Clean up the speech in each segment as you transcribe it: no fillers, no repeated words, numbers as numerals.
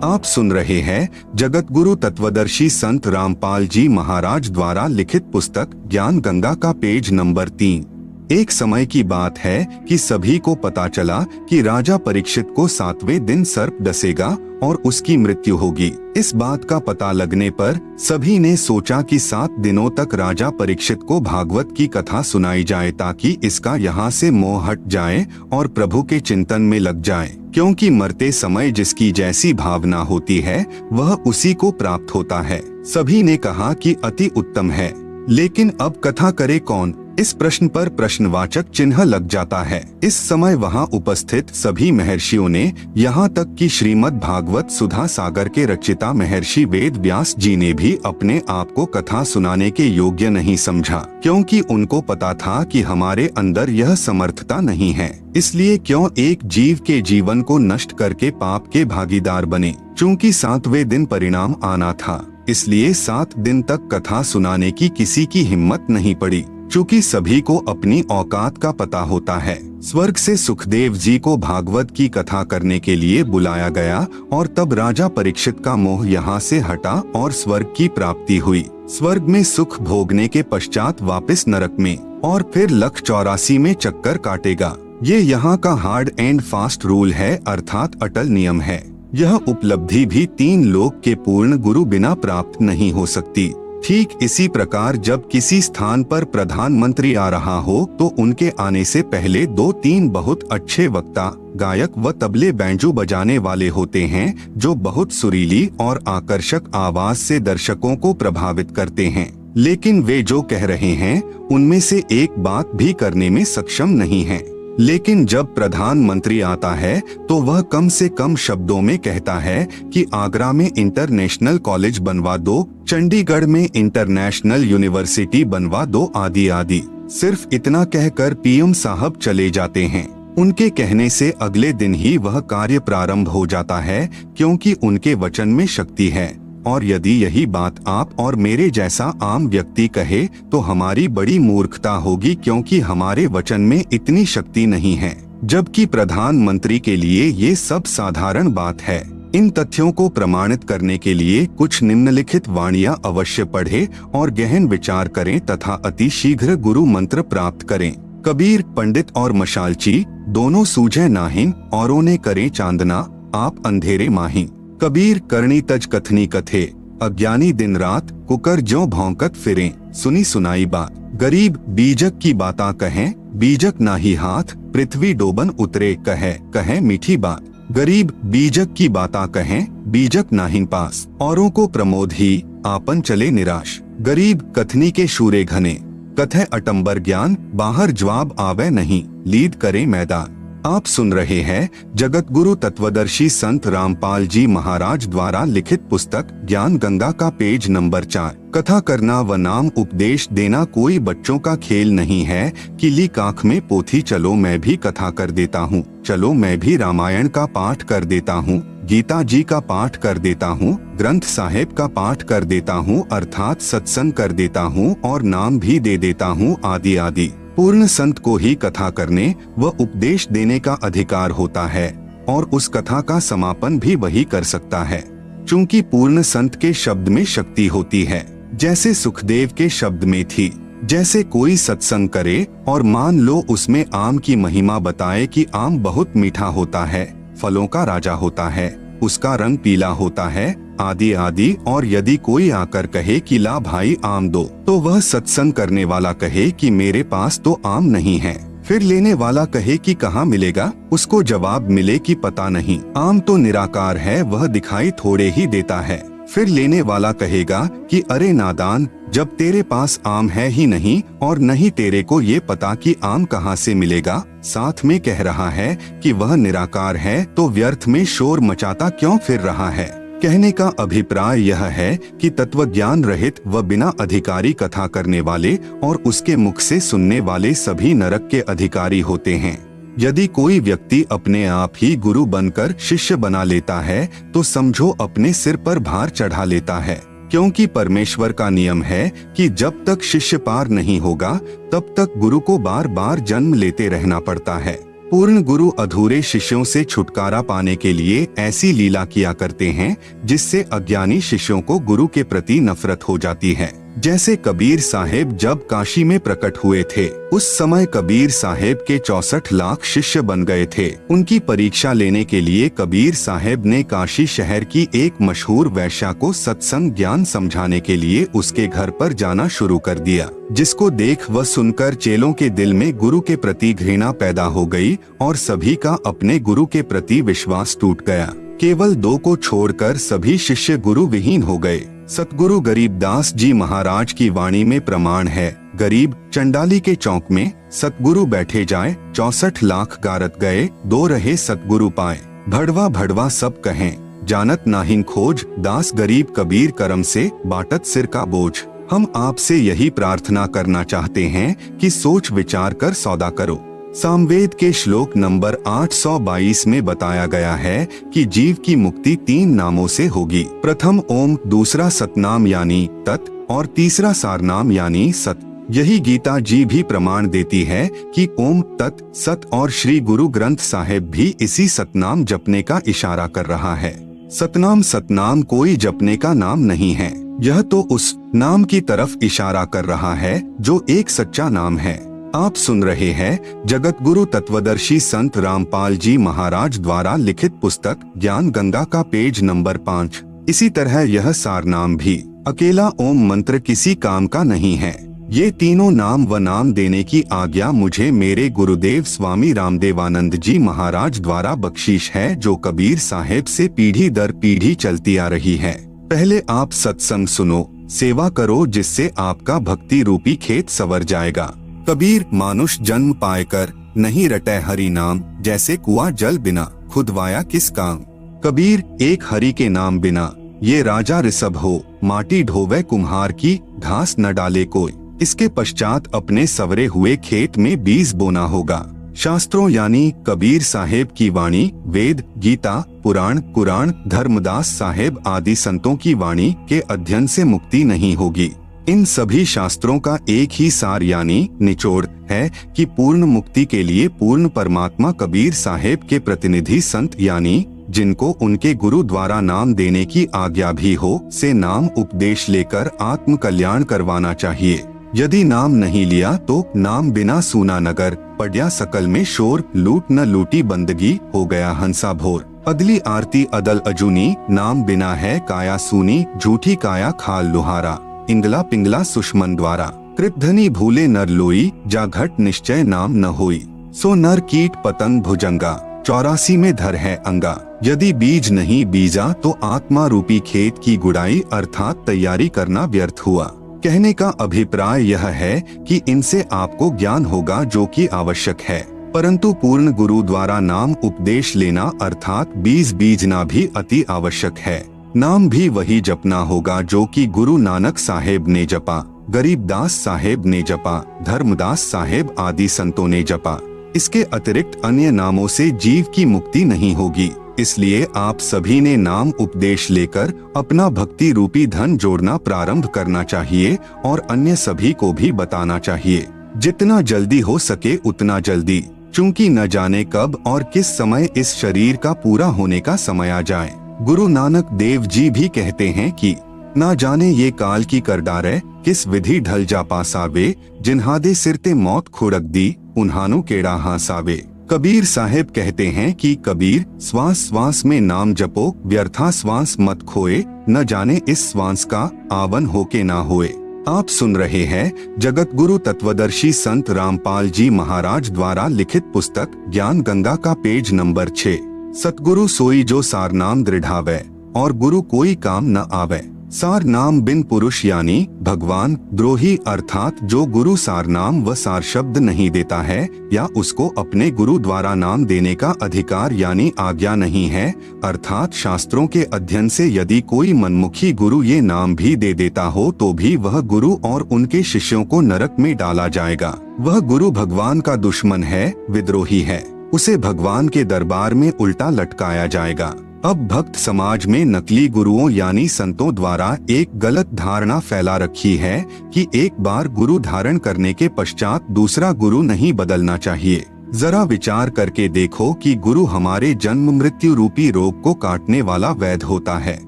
आप सुन रहे हैं जगत गुरु तत्वदर्शी संत रामपाल जी महाराज द्वारा लिखित पुस्तक ज्ञान गंगा का पेज नंबर 3। एक समय की बात है कि सभी को पता चला कि राजा परीक्षित को 7वें दिन सर्प डसेगा और उसकी मृत्यु होगी। इस बात का पता लगने पर सभी ने सोचा कि 7 दिनों तक राजा परीक्षित को भागवत की कथा सुनाई जाए ताकि इसका यहाँ से मोह हट जाए और प्रभु के चिंतन में लग जाए, क्योंकि मरते समय जिसकी जैसी भावना होती है वह उसी को प्राप्त होता है। सभी ने कहा कि अति उत्तम है, लेकिन अब कथा करे कौन? इस प्रश्न पर प्रश्नवाचक चिन्ह लग जाता है। इस समय वहां उपस्थित सभी महर्षियों ने, यहाँ तक कि श्रीमद् भागवत सुधा सागर के रचिता महर्षि वेद व्यास जी ने भी अपने आप को कथा सुनाने के योग्य नहीं समझा, क्योंकि उनको पता था कि हमारे अंदर यह समर्थता नहीं है। इसलिए क्यों एक जीव के जीवन को नष्ट करके पाप के भागीदार बने। चूँकि 7वें दिन परिणाम आना था, इसलिए 7 दिन तक कथा सुनाने की किसी की हिम्मत नहीं पड़ी। चूँकि सभी को अपनी औकात का पता होता है, स्वर्ग से सुखदेव जी को भागवत की कथा करने के लिए बुलाया गया और तब राजा परीक्षित का मोह यहाँ से हटा और स्वर्ग की प्राप्ति हुई। स्वर्ग में सुख भोगने के पश्चात वापस नरक में और फिर 184 में चक्कर काटेगा। ये यहाँ का हार्ड एंड फास्ट रूल है, अर्थात अटल नियम है। यह उपलब्धि भी 3 लोक के पूर्ण गुरु बिना प्राप्त नहीं हो सकती। ठीक इसी प्रकार जब किसी स्थान पर प्रधानमंत्री आ रहा हो तो उनके आने से पहले 2-3 बहुत अच्छे वक्ता, गायक व तबले बैंजो बजाने वाले होते हैं, जो बहुत सुरीली और आकर्षक आवाज से दर्शकों को प्रभावित करते हैं। लेकिन वे जो कह रहे हैं उनमें से एक बात भी करने में सक्षम नहीं है। लेकिन जब प्रधानमंत्री आता है तो वह कम से कम शब्दों में कहता है कि आगरा में इंटरनेशनल कॉलेज बनवा दो, चंडीगढ़ में इंटरनेशनल यूनिवर्सिटी बनवा दो, आदि आदि। सिर्फ इतना कहकर पीएम साहब चले जाते हैं। उनके कहने से अगले दिन ही वह कार्य प्रारंभ हो जाता है, क्योंकि उनके वचन में शक्ति है। और यदि यही बात आप और मेरे जैसा आम व्यक्ति कहे तो हमारी बड़ी मूर्खता होगी, क्योंकि हमारे वचन में इतनी शक्ति नहीं है, जबकि प्रधानमंत्री के लिए ये सब साधारण बात है। इन तथ्यों को प्रमाणित करने के लिए कुछ निम्नलिखित वाणियां अवश्य पढ़े और गहन विचार करें तथा अति शीघ्र गुरु मंत्र प्राप्त करें। कबीर पंडित और मशालची दोनों सूझे नाहिन, औरों ने करें चांदना, आप अंधेरे माही। कबीर करनी तज कथनी कथे, अज्ञानी दिन रात कुकर ज्यों भौंकत फिरें, सुनी सुनाई बात। गरीब बीजक की बाता कहें, बीजक नाही हाथ, पृथ्वी डोबन उतरे कहे मीठी बात। गरीब बीजक की बाता कहें, बीजक नाहिन पास, औरों को प्रमोद ही, आपन चले निराश। गरीब कथनी के शूरे घने, कथे अटंबर ज्ञान, बाहर जवाब आवे नहीं, लीद करे मैदान। आप सुन रहे हैं जगत गुरु तत्वदर्शी संत रामपाल जी महाराज द्वारा लिखित पुस्तक ज्ञान गंगा का पेज नंबर 4। कथा करना व नाम उपदेश देना कोई बच्चों का खेल नहीं है कि ली काख में पोथी, चलो मैं भी कथा कर देता हूँ, चलो मैं भी रामायण का पाठ कर देता हूँ, गीता जी का पाठ कर देता हूँ, ग्रंथ साहेब का पाठ कर देता हूँ, अर्थात सत्संग कर देता हूँ और नाम भी दे देता हूँ, आदि आदि। पूर्ण संत को ही कथा करने व उपदेश देने का अधिकार होता है और उस कथा का समापन भी वही कर सकता है। चूँकि पूर्ण संत के शब्द में शक्ति होती है, जैसे सुखदेव के शब्द में थी। जैसे कोई सत्संग करे और मान लो उसमें आम की महिमा बताए कि आम बहुत मीठा होता है, फलों का राजा होता है, उसका रंग पीला होता है, आदि आदि। और यदि कोई आकर कहे कि ला भाई आम दो, तो वह सत्संग करने वाला कहे कि मेरे पास तो आम नहीं है। फिर लेने वाला कहे कि कहाँ मिलेगा, उसको जवाब मिले कि पता नहीं, आम तो निराकार है, वह दिखाई थोड़े ही देता है। फिर लेने वाला कहेगा कि अरे नादान, जब तेरे पास आम है ही नहीं और नहीं तेरे को ये पता कि आम कहाँ से मिलेगा, साथ में कह रहा है कि वह निराकार है, तो व्यर्थ में शोर मचाता क्यों फिर रहा है। कहने का अभिप्राय यह है कि तत्वज्ञान रहित व बिना अधिकारी कथा करने वाले और उसके मुख से सुनने वाले सभी नरक के अधिकारी होते हैं। यदि कोई व्यक्ति अपने आप ही गुरु बनकर शिष्य बना लेता है तो समझो अपने सिर पर भार चढ़ा लेता है, क्योंकि परमेश्वर का नियम है कि जब तक शिष्य पार नहीं होगा तब तक गुरु को बार बार जन्म लेते रहना पड़ता है। पूर्ण गुरु अधूरे शिष्यों से छुटकारा पाने के लिए ऐसी लीला किया करते हैं जिससे अज्ञानी शिष्यों को गुरु के प्रति नफरत हो जाती है। जैसे कबीर साहेब जब काशी में प्रकट हुए थे, उस समय कबीर साहेब के 64 लाख शिष्य बन गए थे। उनकी परीक्षा लेने के लिए कबीर साहेब ने काशी शहर की एक मशहूर वैश्या को सत्संग ज्ञान समझाने के लिए उसके घर पर जाना शुरू कर दिया, जिसको देख व सुनकर चेलों के दिल में गुरु के प्रति घृणा पैदा हो गई और सभी का अपने गुरु के प्रति विश्वास टूट गया। केवल 2 को छोड़कर सभी शिष्य गुरु विहीन हो गए। सतगुरु गरीबदास जी महाराज की वाणी में प्रमाण है, गरीब चंडाली के चौक में सतगुरु बैठे जाए, 64 लाख गारत गए, 2 रहे सतगुरु पाए। भड़वा भड़वा सब कहें, जानत नाहिन खोज, दास गरीब कबीर करम से बाटत सिर का बोझ। हम आपसे यही प्रार्थना करना चाहते हैं कि सोच विचार कर सौदा करो। सामवेद के श्लोक नंबर 822 में बताया गया है कि जीव की मुक्ति 3 नामों से होगी। प्रथम ओम, दूसरा सतनाम यानी तत् और तीसरा सारनाम यानी सत। यही गीता जी भी प्रमाण देती है कि ओम, तत्, सत और श्री गुरु ग्रंथ साहिब भी इसी सतनाम जपने का इशारा कर रहा है। सतनाम कोई जपने का नाम नहीं है, यह तो उस नाम की तरफ इशारा कर रहा है जो एक सच्चा नाम है। आप सुन रहे हैं जगत गुरु तत्वदर्शी संत रामपाल जी महाराज द्वारा लिखित पुस्तक ज्ञान गंगा का पेज नंबर 5। इसी तरह यह सारनाम भी अकेला ओम मंत्र किसी काम का नहीं है। ये तीनों नाम व नाम देने की आज्ञा मुझे मेरे गुरुदेव स्वामी रामदेवानंद जी महाराज द्वारा बख्शीश है, जो कबीर साहेब से पीढ़ी दर पीढ़ी चलती आ रही है। पहले आप सत्संग सुनो, सेवा करो, जिससे आपका भक्ति रूपी खेत सवर जाएगा। कबीर मानुष जन्म पाएकर नहीं रटे हरि नाम, जैसे कुआं जल बिना खुदवाया किस काम। कबीर एक हरि के नाम बिना ये राजा ऋषभ हो, माटी ढोवे कुम्हार की, घास न डाले कोई। इसके पश्चात अपने सवरे हुए खेत में बीज बोना होगा। शास्त्रों यानी कबीर साहेब की वाणी, वेद, गीता, पुराण, कुरान, धर्मदास साहेब आदि संतों की वाणी के अध्ययन से मुक्ति नहीं होगी। इन सभी शास्त्रों का एक ही सार यानी निचोड़ है कि पूर्ण मुक्ति के लिए पूर्ण परमात्मा कबीर साहेब के प्रतिनिधि संत यानी जिनको उनके गुरु द्वारा नाम देने की आज्ञा भी हो, से नाम उपदेश लेकर आत्म कल्याण करवाना चाहिए। यदि नाम नहीं लिया तो नाम बिना सूना नगर, पड़या सकल में शोर, लूट न लूटी बंदगी, हो गया हंसा भोर। अदली आरती अदल अजूनी, नाम बिना है काया सूनी, झूठी काया खाल लुहारा। इंगला पिंगला सुषमन द्वारा, कृतधनी भूले नर लोई, जा घट निश्चय नाम न होई। सो नर कीट पतंग भुजंगा, 84 में धर है अंगा। यदि बीज नहीं बीजा तो आत्मा रूपी खेत की गुड़ाई अर्थात तैयारी करना व्यर्थ हुआ। कहने का अभिप्राय यह है कि इनसे आपको ज्ञान होगा जो कि आवश्यक है, परंतु पूर्ण गुरु द्वारा नाम उपदेश लेना अर्थात बीज बीजना भी अति आवश्यक है। नाम भी वही जपना होगा जो कि गुरु नानक साहेब ने जपा, गरीबदास साहेब ने जपा, धर्मदास साहेब आदि संतों ने जपा। इसके अतिरिक्त अन्य नामों से जीव की मुक्ति नहीं होगी। इसलिए आप सभी ने नाम उपदेश लेकर अपना भक्ति रूपी धन जोड़ना प्रारंभ करना चाहिए और अन्य सभी को भी बताना चाहिए। जितना जल्दी हो सके उतना जल्दी, क्योंकि न जाने कब और किस समय इस शरीर का पूरा होने का समय आ जाए। गुरु नानक देव जी भी कहते हैं कि ना जाने ये काल की कर डारे, किस विधि ढल जा पासावे, जिन्हादे सिरते मौत खुड़क दी, उन्हानु केड़ा हासावे। कबीर साहेब कहते हैं कि कबीर श्वास श्वास में नाम जपो, व्यर्था श्वास मत खोए, न जाने इस श्वास का आवन हो के ना होए। आप सुन रहे हैं जगत गुरु तत्वदर्शी संत रामपाल जी महाराज द्वारा लिखित पुस्तक ज्ञान गंगा का पेज नंबर 6। सतगुरु सोई जो सार नाम दृढ़ावे, और गुरु कोई काम न आवे। सार नाम बिन पुरुष यानी भगवान द्रोही, अर्थात जो गुरु सार नाम व सार शब्द नहीं देता है या उसको अपने गुरु द्वारा नाम देने का अधिकार यानी आज्ञा नहीं है, अर्थात शास्त्रों के अध्ययन से यदि कोई मनमुखी गुरु ये नाम भी दे देता हो तो भी वह गुरु और उनके शिष्यों को नरक में डाला जाएगा। वह गुरु भगवान का दुश्मन है, विद्रोही है, उसे भगवान के दरबार में उल्टा लटकाया जाएगा। अब भक्त समाज में नकली गुरुओं यानी संतों द्वारा एक गलत धारणा फैला रखी है कि एक बार गुरु धारण करने के पश्चात दूसरा गुरु नहीं बदलना चाहिए। जरा विचार करके देखो कि गुरु हमारे जन्म मृत्यु रूपी रोग को काटने वाला वैद्य होता है।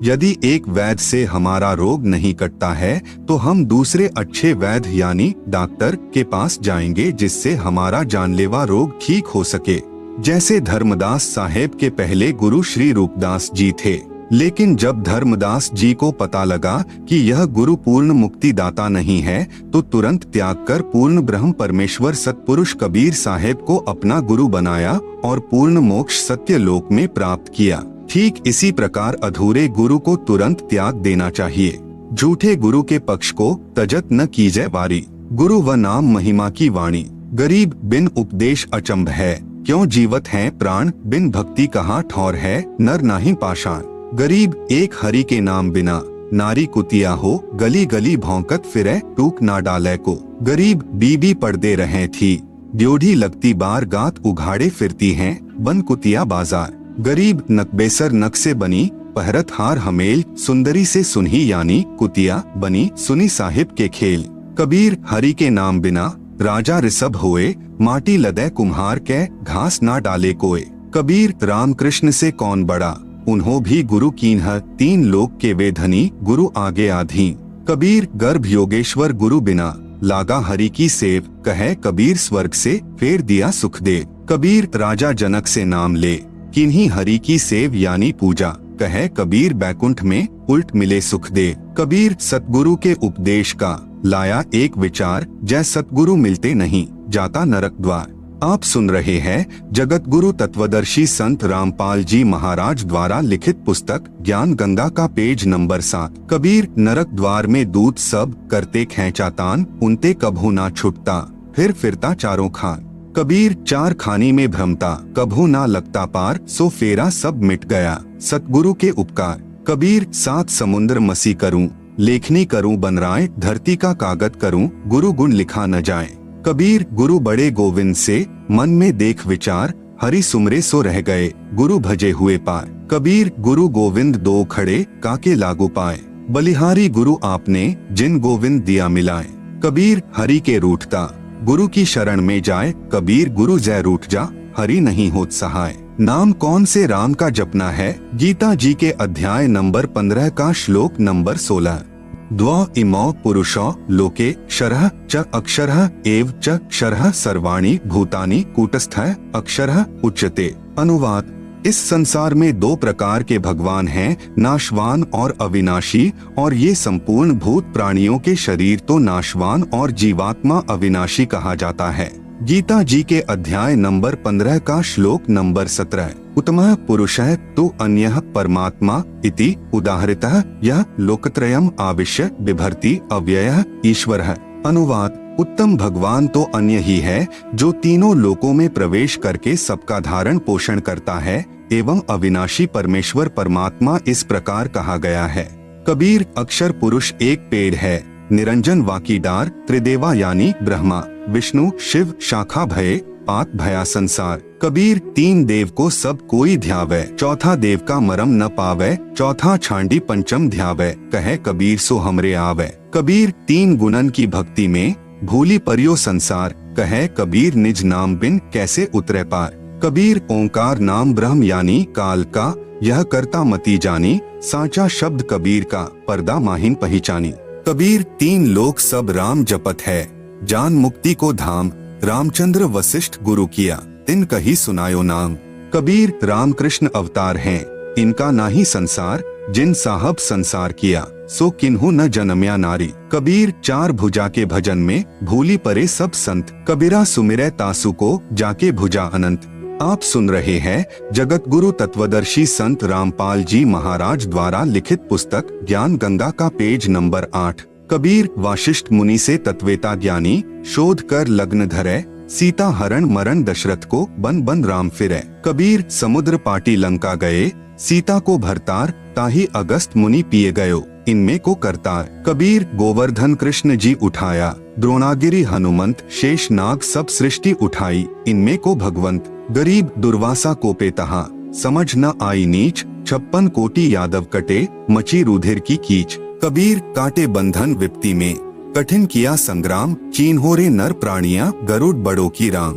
यदि एक वैद्य से हमारा रोग नहीं कटता है तो हम दूसरे अच्छे वैद्य यानी डॉक्टर के पास जाएंगे, जिससे हमारा जानलेवा रोग ठीक हो सके। जैसे धर्मदास साहेब के पहले गुरु श्री रूपदास जी थे, लेकिन जब धर्मदास जी को पता लगा कि यह गुरु पूर्ण मुक्तिदाता नहीं है तो तुरंत त्याग कर पूर्ण ब्रह्म परमेश्वर सतपुरुष कबीर साहेब को अपना गुरु बनाया और पूर्ण मोक्ष सत्य लोक में प्राप्त किया। ठीक इसी प्रकार अधूरे गुरु को तुरंत त्याग देना चाहिए। झूठे गुरु के पक्ष को तजत न कीजय वारी, गुरु व नाम महिमा की वाणी। गरीब बिन उपदेश अचंभ है, क्यों जीवत है प्राण, बिन भक्ति कहाँ ठौर है, नर नाही पाषाण। गरीब एक हरि के नाम बिना, नारी कुतिया हो, गली गली भौंकत फिरे, टूक ना डाले को। गरीब बीबी पढ़दे रहे थी, ड्योढ़ी लगती बार गात उघाड़े फिरती हैं, बन कुतिया बाजार। गरीब नकबेसर नक से बनी, पहरत हार हमेल, सुंदरी से सुनही यानी कुतिया बनी, सुनी साहिब के खेल। कबीर हरि के नाम बिना, राजा ऋषभ होए, माटी लदे कुम्हार के, घास ना डाले कोय। कबीर राम कृष्ण से कौन बड़ा, उन्हों भी गुरु कीन्ह, तीन लोक के वे धनी, गुरु आगे आधी। कबीर गर्भ योगेश्वर गुरु बिना, लागा हरि की सेव, कहे कबीर स्वर्ग से फेर दिया सुख दे। कबीर राजा जनक से नाम ले, किन्हीं हरि की सेव यानी पूजा, कहे कबीर बैकुंठ में उल्ट मिले सुख दे। कबीर सतगुरु के उपदेश का लाया एक विचार, जय सतगुरु मिलते नहीं, जाता नरक द्वार। आप सुन रहे हैं जगत गुरु तत्वदर्शी संत रामपाल जी महाराज द्वारा लिखित पुस्तक ज्ञान गंगा का पेज नंबर 7। कबीर नरक द्वार में दूत सब करते खेचातान, उनते कभू ना छुटता, फिर फिरता चारों खान। कबीर चार खानी में भ्रमता, कभू ना लगता पार, सो फेरा सब मिट गया, सतगुरु के उपकार। कबीर 7 समुद्र मसी करूं, लेखनी करूं बनराय, धरती का कागज करूं, गुरु गुण लिखा न जाए। कबीर गुरु बड़े गोविंद से, मन में देख विचार, हरि सुमरे सो रह गए, गुरु भजे हुए पार। कबीर गुरु गोविंद दो खड़े, काके लागू पाए, बलिहारी गुरु आपने, जिन गोविंद दिया मिलाए। कबीर हरि के रूठता, गुरु की शरण में जाए, कबीर गुरु जय रूठ जा, हरि नहीं होत सहाय। नाम कौन से राम का जपना है, गीता जी के अध्याय नंबर 15 का श्लोक नंबर 16। द्व इमौ पुरुषो लोके क्षरः च अक्षरः एव च क्षरः सर्वाणि भूतानि कूटस्थः अक्षरः उच्यते। अनुवाद: इस संसार में 2 प्रकार के भगवान हैं, नाशवान और अविनाशी, और ये संपूर्ण भूत प्राणियों के शरीर तो नाशवान और जीवात्मा अविनाशी कहा जाता है। गीता जी के अध्याय नंबर 15 का श्लोक नंबर 17। उत्तमः पुरुषः तु अन्यः परमात्मा इति उदाहृतः यः लोकत्रयम् आविश्य बिभर्ति अव्ययः ईश्वरः। अनुवाद: उत्तम भगवान तो अन्य ही है, जो तीनों लोकों में प्रवेश करके सबका धारण पोषण करता है, एवं अविनाशी परमेश्वर परमात्मा इस प्रकार कहा गया है। कबीर अक्षर पुरुष एक पेड़ है, निरंजन वाकीदार, त्रिदेवा यानी ब्रह्मा विष्णु शिव शाखा भये, पात भया संसार। कबीर 3 देव को सब कोई ध्यावे, चौथा देव का मरम न पावे, चौथा छांडी पंचम ध्यावे, कहे कबीर सो हमरे आवे। कबीर 3 गुणन की भक्ति में भूली परियो संसार, कहे कबीर निज नाम बिन कैसे उतरे पार। कबीर ओंकार नाम ब्रह्म यानी काल का, यह करता मती जानी, साचा शब्द कबीर का, पर्दा माहिन पहचानी। कबीर 3 लोक सब राम जपत है, जान मुक्ति को धाम, रामचंद्र वशिष्ठ गुरु किया, तिन कही सुनायो नाम। कबीर रामकृष्ण अवतार हैं, इनका नाही संसार, जिन साहब संसार किया, सो किन्हु न जन्म्या नारी। कबीर 4 भुजा के भजन में भूली परे सब संत, कबीरा सुमिरै तासु को, जाके भुजा अनंत। आप सुन रहे हैं जगत गुरु तत्वदर्शी संत रामपाल जी महाराज द्वारा लिखित पुस्तक ज्ञान गंगा का पेज नंबर 8। कबीर वाशिष्ठ मुनि से तत्वेता ज्ञानी, शोध कर लग्न धरे, सीता हरण मरण दशरथ को, बन बन राम फिरे। कबीर समुद्र पाटी लंका गए, सीता को भरतार, ताही अगस्त मुनि पिए गयो, इनमें को करतार। कबीर गोवर्धन कृष्ण जी उठाया, द्रोणागिरी हनुमंत, शेष नाग सब सृष्टि उठाई, इनमें को भगवंत। गरीब दुर्वासा को पे तहा, समझ न आई नीच, 56 कोटि यादव कटे, मची रुधिर की कीच। कबीर काटे बंधन विपत्ति में, कठिन किया संग्राम, चीन्हो रे नर प्राणियां, गरुड़ बड़ों की राम।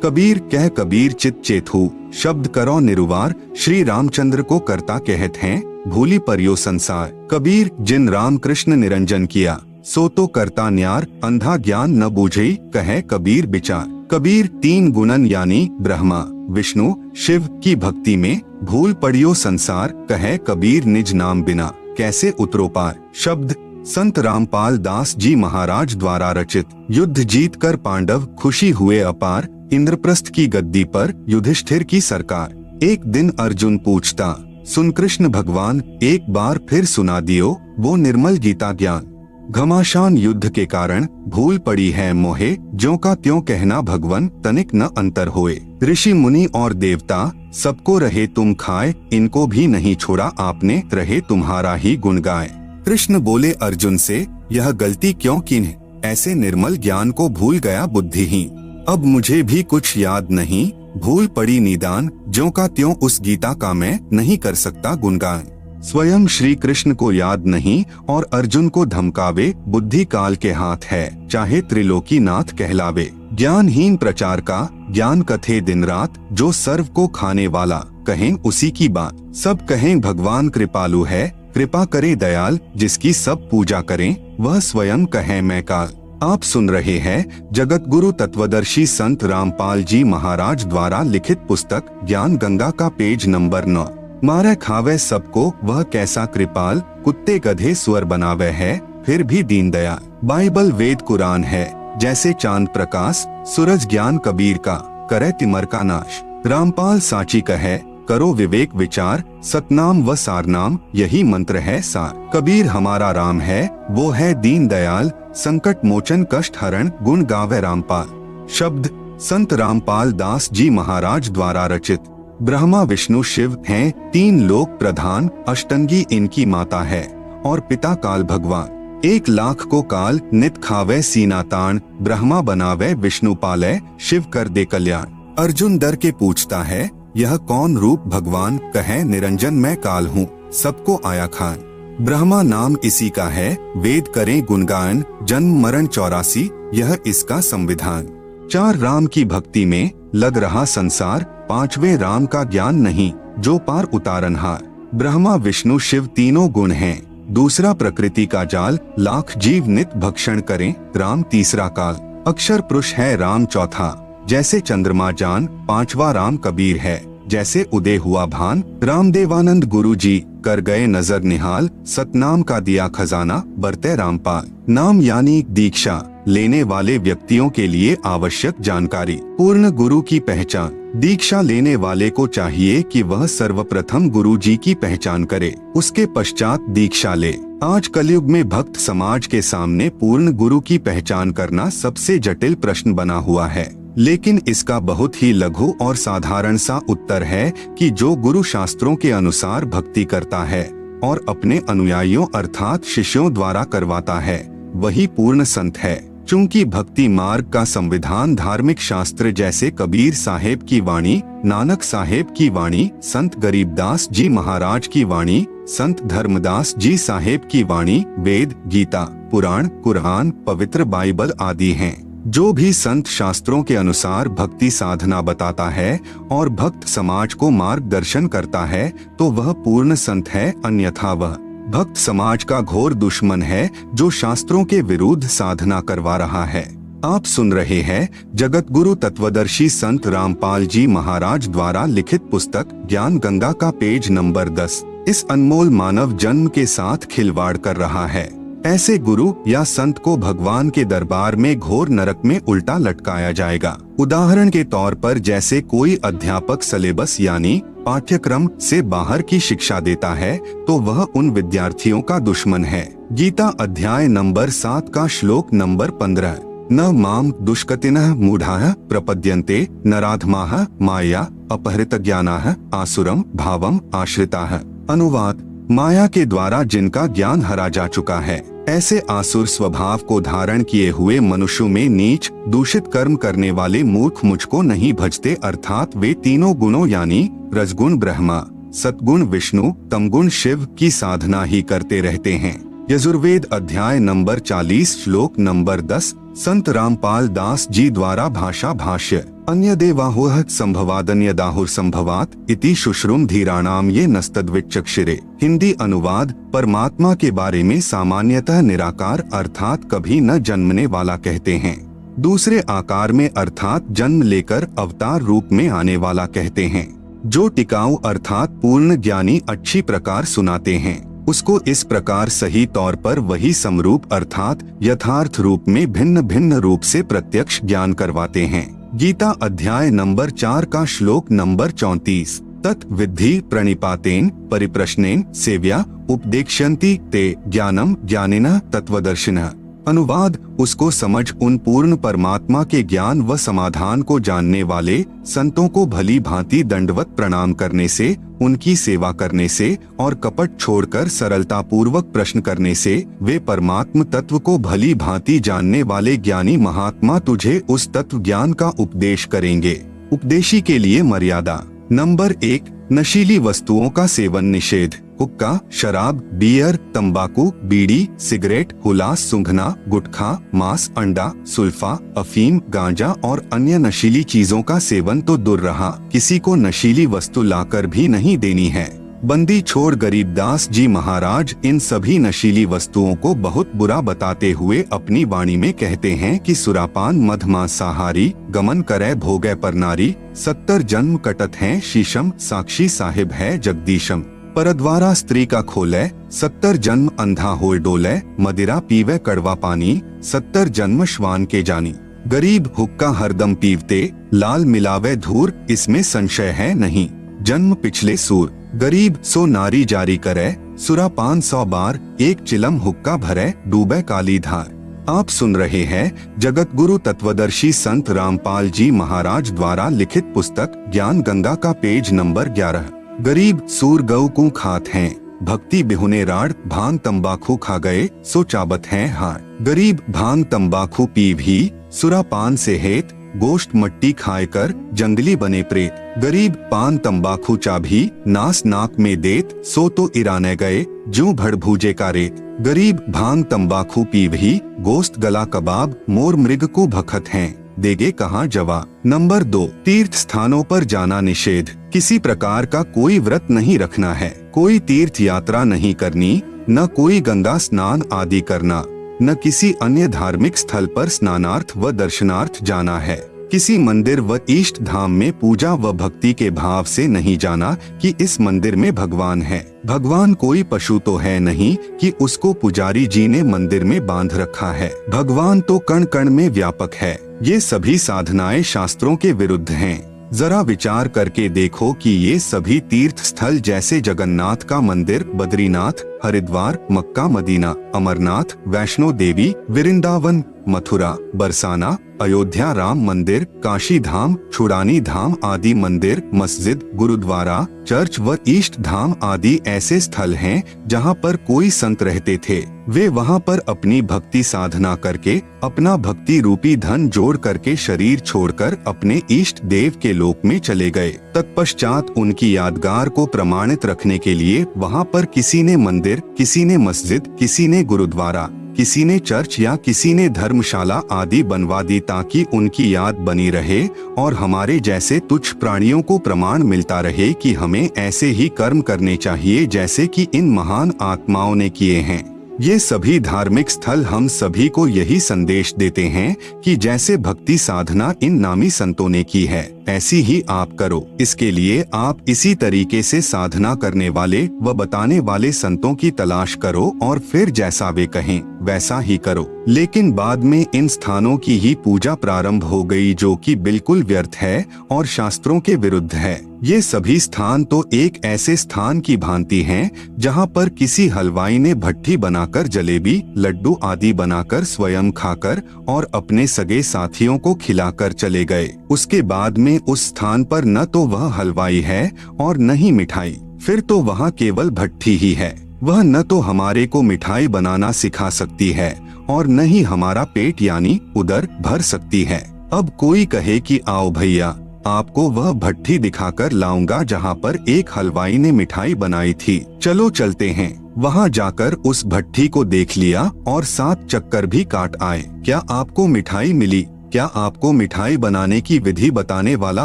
कबीर कह कबीर चित चेतु, शब्द करो निरुवार, श्री रामचंद्र को करता कहत हैं, भूली परियो संसार। कबीर जिन राम कृष्ण निरंजन किया, सो तो करता न्यार, अंधा ज्ञान न बूझई, कहे कबीर विचार। कबीर तीन गुणन यानी ब्रह्मा विष्णु शिव की भक्ति में भूल पड़ियो संसार, कहे कबीर निज नाम बिना कैसे उतरो पार। शब्द संत रामपाल दास जी महाराज द्वारा रचित। युद्ध जीत कर पांडव खुशी हुए अपार, इंद्रप्रस्थ की गद्दी पर युधिष्ठिर की सरकार। एक दिन अर्जुन पूछता, सुन कृष्ण भगवान, एक बार फिर सुना दियो वो निर्मल गीता ज्ञान। घमासान युद्ध के कारण भूल पड़ी है मोहे, ज्यों का त्यों कहना भगवन, तनिक न अंतर होए। ऋषि मुनि और देवता सबको रहे तुम खाए, इनको भी नहीं छोड़ा आपने, रहे तुम्हारा ही गुण गाए। कृष्ण बोले अर्जुन से, यह गलती क्यों की, ऐसे निर्मल ज्ञान को भूल गया बुद्धिहीन। अब मुझे भी कुछ याद नहीं, भूल पड़ी निदान, ज्यों का त्यों उस गीता का मैं नहीं कर सकता गुणगान। स्वयं श्री कृष्ण को याद नहीं और अर्जुन को धमकावे, बुद्धि काल के हाथ है, चाहे त्रिलोकी नाथ कहलावे। ज्ञानहीन प्रचार का ज्ञान कथे दिन रात, जो सर्व को खाने वाला कहें उसी की बात। सब कहें भगवान कृपालु है, कृपा करे दयाल, जिसकी सब पूजा करें वह स्वयं कहे मैं काल। आप सुन रहे हैं जगत गुरु तत्वदर्शी संत रामपाल जी महाराज द्वारा लिखित पुस्तक ज्ञान गंगा का पेज नंबर 9। मारे खावे सबको वह कैसा कृपाल, कुत्ते गधे स्वर बनावे है, फिर भी दीन दयाल। बाइबल वेद कुरान है जैसे चांद प्रकाश, सूरज ज्ञान कबीर का करे तिमर का नाश। रामपाल साची कहे करो विवेक विचार, सतनाम व सारनाम यही मंत्र है सार। कबीर हमारा राम है, वो है दीन दयाल, संकट मोचन कष्ट हरण, गुण गावे रामपाल। शब्द संत रामपाल दास जी महाराज द्वारा रचित। ब्रह्मा विष्णु शिव हैं तीन लोक प्रधान, अष्टंगी इनकी माता है और पिता काल भगवान। 1 लाख को काल नित खावे सीना तान, ब्रह्मा बनावे विष्णु पाले, शिव कर दे कल्याण। अर्जुन डर के पूछता है, यह कौन रूप भगवान, कहे निरंजन मैं काल हूँ, सबको आया खान। ब्रह्मा नाम इसी का है, वेद करें गुणगान, जन्म मरण 84 यह इसका संविधान। 4 राम की भक्ति में लग रहा संसार, 5वें राम का ज्ञान नहीं, जो पार उतारनहार। ब्रह्मा विष्णु शिव तीनों गुण हैं, दूसरा प्रकृति का जाल, लाख जीव नित भक्षण करें, राम तीसरा काल। अक्षर पुरुष है राम चौथा, जैसे चंद्रमा जान, 5वां राम कबीर है, जैसे उदय हुआ भान। रामदेवानंद गुरु जी कर गए नजर निहाल, सतनाम का दिया खजाना, बरते रामपाल। नाम यानी दीक्षा लेने वाले व्यक्तियों के लिए आवश्यक जानकारी। पूर्ण गुरु की पहचान। दीक्षा लेने वाले को चाहिए कि वह सर्वप्रथम गुरु जी की पहचान करे, उसके पश्चात दीक्षा ले। आज कलयुग में भक्त समाज के सामने पूर्ण गुरु की पहचान करना सबसे जटिल प्रश्न बना हुआ है, लेकिन इसका बहुत ही लघु और साधारण सा उत्तर है कि जो गुरु शास्त्रों के अनुसार भक्ति करता है और अपने अनुयायियों अर्थात शिष्यों द्वारा करवाता है, वही पूर्ण संत है। चूंकि भक्ति मार्ग का संविधान धार्मिक शास्त्र जैसे कबीर साहेब की वाणी, नानक साहेब की वाणी, संत गरीबदास जी महाराज की वाणी, संत धर्मदास जी साहेब की वाणी, वेद, गीता, पुराण, कुरान, पवित्र बाइबल आदि हैं। जो भी संत शास्त्रों के अनुसार भक्ति साधना बताता है और भक्त समाज को मार्गदर्शन करता है तो वह पूर्ण संत है, अन्यथा वह भक्त समाज का घोर दुश्मन है जो शास्त्रों के विरुद्ध साधना करवा रहा है। आप सुन रहे हैं जगत गुरु तत्वदर्शी संत रामपाल जी महाराज द्वारा लिखित पुस्तक ज्ञान गंगा का पेज नंबर 10। इस अनमोल मानव जन्म के साथ खिलवाड़ कर रहा है। ऐसे गुरु या संत को भगवान के दरबार में घोर नरक में उल्टा लटकाया जाएगा। उदाहरण के तौर पर जैसे कोई अध्यापक सिलेबस यानी पाठ्यक्रम से बाहर की शिक्षा देता है तो वह उन विद्यार्थियों का दुश्मन है। गीता अध्याय नंबर 7 का श्लोक नंबर 15। न माम दुष्कृतिनः मूढ़ाः प्रपद्यन्ते नराधमाः माया अपहृतज्ञानाः आसुरम भावम आश्रिताः। अनुवाद माया के द्वारा जिनका ज्ञान हरा जा चुका है, ऐसे आसुर स्वभाव को धारण किए हुए मनुष्यों में नीच दूषित कर्म करने वाले मूर्ख मुझको नहीं भजते, अर्थात वे तीनों गुणों यानी रजगुण ब्रह्मा, सतगुण विष्णु, तमगुण शिव की साधना ही करते रहते हैं। यजुर्वेद अध्याय नंबर 40 श्लोक नंबर 10 संत रामपाल दास जी द्वारा भाषा भाष्य। अन्य देवाहोह संभवादन्य दाहुर संभवात इति शुश्रुम धीराणाम ये नस्तद्विचक्षिरे। हिंदी अनुवाद, परमात्मा के बारे में सामान्यतः निराकार अर्थात कभी न जन्मने वाला कहते हैं। दूसरे आकार में अर्थात जन्म लेकर अवतार रूप में आने वाला कहते हैं। जो टिकाऊ अर्थात पूर्ण ज्ञानी अच्छी प्रकार सुनाते हैं, उसको इस प्रकार सही तौर पर वही समरूप अर्थात यथार्थ रूप में भिन्न भिन्न रूप से प्रत्यक्ष ज्ञान करवाते हैं। गीता अध्याय नंबर 4 का श्लोक नंबर 34 तत् विद्धि प्रणिपातेन परिप्रश्नेन सेव्या उपदेक्ष्यन्ति ते ज्ञानम ज्ञानिनः तत्वदर्शिनः। अनुवाद, उसको समझ उन पूर्ण परमात्मा के ज्ञान व समाधान को जानने वाले संतों को भली भांति दंडवत प्रणाम करने से, उनकी सेवा करने से और कपट छोड़कर सरलता पूर्वक प्रश्न करने से वे परमात्म तत्व को भली भांति जानने वाले ज्ञानी महात्मा तुझे उस तत्व ज्ञान का उपदेश करेंगे। उपदेशी के लिए मर्यादा। नंबर 1, नशीली वस्तुओं का सेवन निषेध। हुक्का, शराब, बियर, तंबाकू, बीड़ी, सिगरेट, हुलास, सूंघना, गुटखा, मांस, अंडा, सुल्फा, अफीम, गांजा और अन्य नशीली चीजों का सेवन तो दूर रहा, किसी को नशीली वस्तु लाकर भी नहीं देनी है। बंदी छोड़ गरीबदास जी महाराज इन सभी नशीली वस्तुओं को बहुत बुरा बताते हुए अपनी वाणी में कहते हैं कि सुरापान मधमांसाहारी गमन करे भोगे पर नारी, 70 जन्म कटत हैं शीशम, साक्षी साहिब है जगदीशम। परद्वारा स्त्री का खोले, 70 जन्म अंधा होए डोले, मदिरा पीवे कड़वा पानी, 70 जन्म श्वान के जानी। गरीब हुक्का हरदम पीवते, लाल मिलावे धूर, इसमें संशय है नहीं, जन्म पिछले सूर। गरीब सो नारी जारी करे, सुरापान 100 बार, एक चिलम हुक्का भरे, डूबे काली धार। आप सुन रहे हैं जगत गुरु तत्वदर्शी संत रामपाल जी महाराज द्वारा लिखित पुस्तक ज्ञान गंगा का पेज नंबर 11। गरीब सूर गऊ को खात हैं, भक्ति बिहुने राड, भांग तंबाकू खा गए सो चाबत हैं हार। गरीब भांग तंबाकू पी भी, सुरापान से हेत, गोश्त मट्टी खाए कर जंगली बने प्रेत। गरीब पान तंबाकू चाभी, नास नाक में देत, सो तो इराने गए जूं भड़ भूजे का रेत। गरीब भांग तंबाकू पी भी, गोश्त गला कबाब, मोर मृग को भखत हैं, देगे कहाँ जवा। नंबर 2, तीर्थ स्थानों पर जाना निषेध। किसी प्रकार का कोई व्रत नहीं रखना है, कोई तीर्थ यात्रा नहीं करनी, न कोई गंगा स्नान आदि करना, न किसी अन्य धार्मिक स्थल पर स्नानार्थ व दर्शनार्थ जाना है। किसी मंदिर व इष्ट धाम में पूजा व भक्ति के भाव से नहीं जाना कि इस मंदिर में भगवान है। भगवान कोई पशु तो है नहीं कि उसको पुजारी जी ने मंदिर में बांध रखा है। भगवान तो कण कण में व्यापक है। ये सभी साधनाएं शास्त्रों के विरुद्ध हैं। जरा विचार करके देखो कि ये सभी तीर्थ स्थल जैसे जगन्नाथ का मंदिर, बद्रीनाथ, हरिद्वार, मक्का मदीना, अमरनाथ, वैष्णो देवी, वृंदावन, मथुरा, बरसाना, अयोध्या राम मंदिर, काशी धाम, छुड़ानी धाम आदि मंदिर, मस्जिद, गुरुद्वारा, चर्च व इष्ट धाम आदि ऐसे स्थल हैं जहाँ पर कोई संत रहते थे। वे वहाँ पर अपनी भक्ति साधना करके अपना भक्ति रूपी धन जोड़ करके शरीर छोड़कर अपने इष्ट देव के लोक में चले गए। तत्पश्चात उनकी यादगार को प्रमाणित रखने के लिए वहाँ पर किसी ने मंदिर, किसी ने मस्जिद, किसी ने गुरुद्वारा, किसी ने चर्च या किसी ने धर्मशाला आदि बनवा दी ताकि उनकी याद बनी रहे और हमारे जैसे तुच्छ प्राणियों को प्रमाण मिलता रहे कि हमें ऐसे ही कर्म करने चाहिए जैसे कि इन महान आत्माओं ने किए हैं। ये सभी धार्मिक स्थल हम सभी को यही संदेश देते हैं कि जैसे भक्ति साधना इन नामी संतों ने की है ऐसी ही आप करो। इसके लिए आप इसी तरीके से साधना करने वाले व बताने वाले संतों की तलाश करो और फिर जैसा वे कहें वैसा ही करो। लेकिन बाद में इन स्थानों की ही पूजा प्रारंभ हो गई जो कि बिल्कुल व्यर्थ है और शास्त्रों के विरुद्ध है। ये सभी स्थान तो एक ऐसे स्थान की भांति हैं जहाँ पर किसी हलवाई ने भट्ठी बनाकर जलेबी, लड्डू आदि बनाकर स्वयं खाकर और अपने सगे साथियों को खिलाकर चले गए। उसके बाद में उस स्थान पर न तो वह हलवाई है और न ही मिठाई, फिर तो वहाँ केवल भट्ठी ही है। वह न तो हमारे को मिठाई बनाना सिखा सकती है और न ही हमारा पेट यानी उदर भर सकती है। अब कोई कहे कि आओ भैया आपको वह भट्ठी दिखाकर लाऊंगा जहाँ पर एक हलवाई ने मिठाई बनाई थी, चलो चलते हैं। वहां जाकर उस भट्ठी को देख लिया और 7 चक्कर भी काट आए। क्या आपको मिठाई मिली? क्या आपको मिठाई बनाने की विधि बताने वाला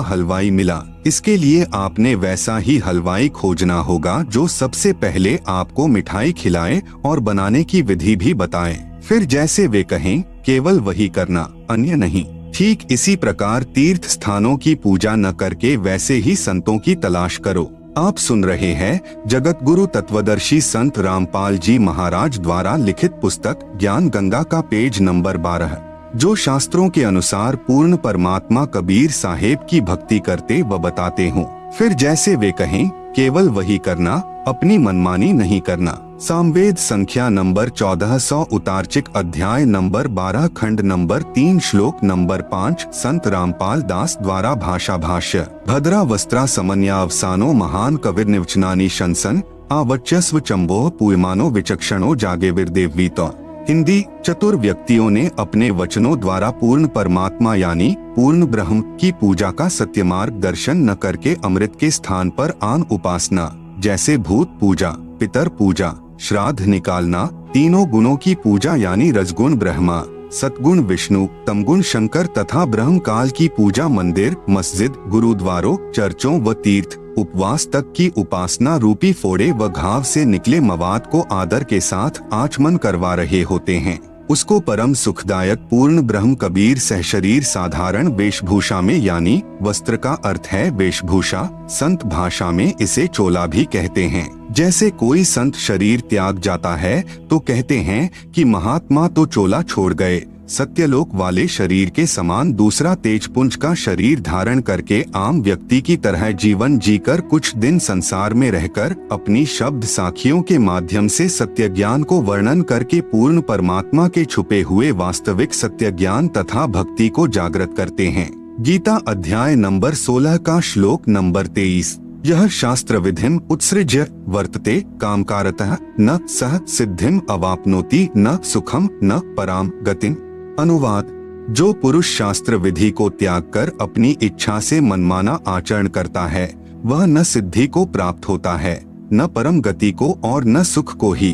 हलवाई मिला? इसके लिए आपने वैसा ही हलवाई खोजना होगा जो सबसे पहले आपको मिठाई खिलाए और बनाने की विधि भी बताए। फिर जैसे वे कहें केवल वही करना, अन्य नहीं। ठीक इसी प्रकार तीर्थ स्थानों की पूजा न करके वैसे ही संतों की तलाश करो। आप सुन रहे हैं जगत गुरु तत्वदर्शी संत रामपाल जी महाराज द्वारा लिखित पुस्तक ज्ञान गंगा का पेज नंबर 12, जो शास्त्रों के अनुसार पूर्ण परमात्मा कबीर साहेब की भक्ति करते व बताते हों। फिर जैसे वे कहें केवल वही करना, अपनी मनमानी नहीं करना। सामवेद संख्या नंबर 1400 उतारचिक अध्याय नंबर 12 खंड नंबर 3 श्लोक नंबर 5 संत रामपाल दास द्वारा भाषा भाष्य। भद्रा वस्त्रा समन्यावसानो महान कविर्निवचनानि शंसन आवच्यस्व चंबोह पूयमानो विचक्षणो जागे विरदेवीतो। हिंदी। चतुर व्यक्तियों ने अपने वचनों द्वारा पूर्ण परमात्मा यानी पूर्ण ब्रह्म की पूजा का सत्य मार्ग दर्शन न करके अमृत के स्थान पर आन उपासना जैसे भूत पूजा, पितर पूजा, श्राद्ध निकालना, तीनों गुणों की पूजा यानी रजगुण ब्रह्मा, सतगुण विष्णु, तमगुण शंकर तथा ब्रह्म काल की पूजा मंदिर, मस्जिद, गुरुद्वारों, चर्चों व तीर्थ उपवास तक की उपासना रूपी फोड़े व घाव से निकले मवाद को आदर के साथ आचमन करवा रहे होते हैं। उसको परम सुखदायक पूर्ण ब्रह्म कबीर सहशरीर साधारण वेशभूषा में यानी वस्त्र का अर्थ है वेशभूषा, संत भाषा में इसे चोला भी कहते हैं। जैसे कोई संत शरीर त्याग जाता है तो कहते हैं कि महात्मा तो चोला छोड़ गए। सत्यलोक वाले शरीर के समान दूसरा तेजपुंज का शरीर धारण करके आम व्यक्ति की तरह जीवन जीकर कुछ दिन संसार में रहकर अपनी शब्द साखियों के माध्यम से सत्य ज्ञान को वर्णन करके पूर्ण परमात्मा के छुपे हुए वास्तविक सत्य ज्ञान तथा भक्ति को जागृत करते हैं। गीता अध्याय नंबर 16 का श्लोक नंबर 23। यह शास्त्र विधिम उत्सृज्य वर्तते कामकारतः न सह सिद्धिम अवाप्नोति न सुखम न पराम गतिम। अनुवाद। जो पुरुष शास्त्र विधि को त्याग कर अपनी इच्छा से मनमाना आचरण करता है वह न सिद्धि को प्राप्त होता है, न परम गति को और न सुख को ही।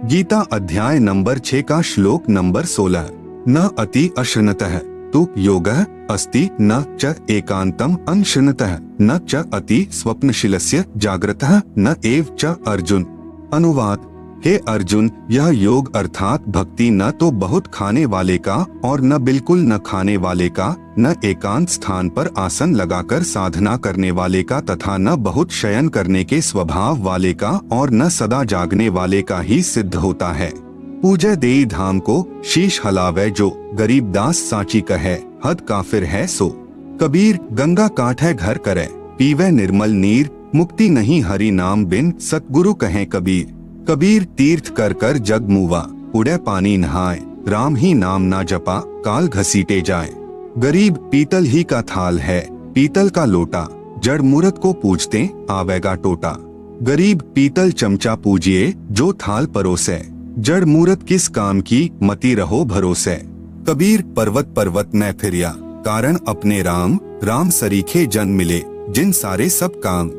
गीता अध्याय नंबर 6 का श्लोक नंबर 16। न अति अशृणतः तु योगः अस्ति न च एकांतम अनशृणतः न च अति स्वप्नशीलस्य जागृतः न एव च अर्जुन। अनुवाद। हे अर्जुन, यह योग अर्थात भक्ति न तो बहुत खाने वाले का और न बिल्कुल न खाने वाले का, न एकांत स्थान पर आसन लगाकर साधना करने वाले का तथा न बहुत शयन करने के स्वभाव वाले का और न सदा जागने वाले का ही सिद्ध होता है। पूजय देई धाम को शीश हलावे जो, गरीब दास साची कहे हद काफिर है सो। कबीर गंगा काठै घर करे पीवे निर्मल नीर, मुक्ति नहीं हरि नाम बिन सतगुरु कहे कबीर। कबीर तीर्थ कर कर जग मुवा, उड़े पानी नहाए, राम ही नाम ना जपा काल घसीटे जाए। गरीब पीतल ही का थाल है, पीतल का लोटा, जड़ मूरत को पूजते आवेगा टोटा। गरीब पीतल चमचा पूजिए जो थाल परोसे, जड़ मूरत किस काम की मति रहो भरोसे। कबीर पर्वत पर्वत न फिरिया, कारण अपने राम, राम सरीखे जन मिले जिन सारे सब काम।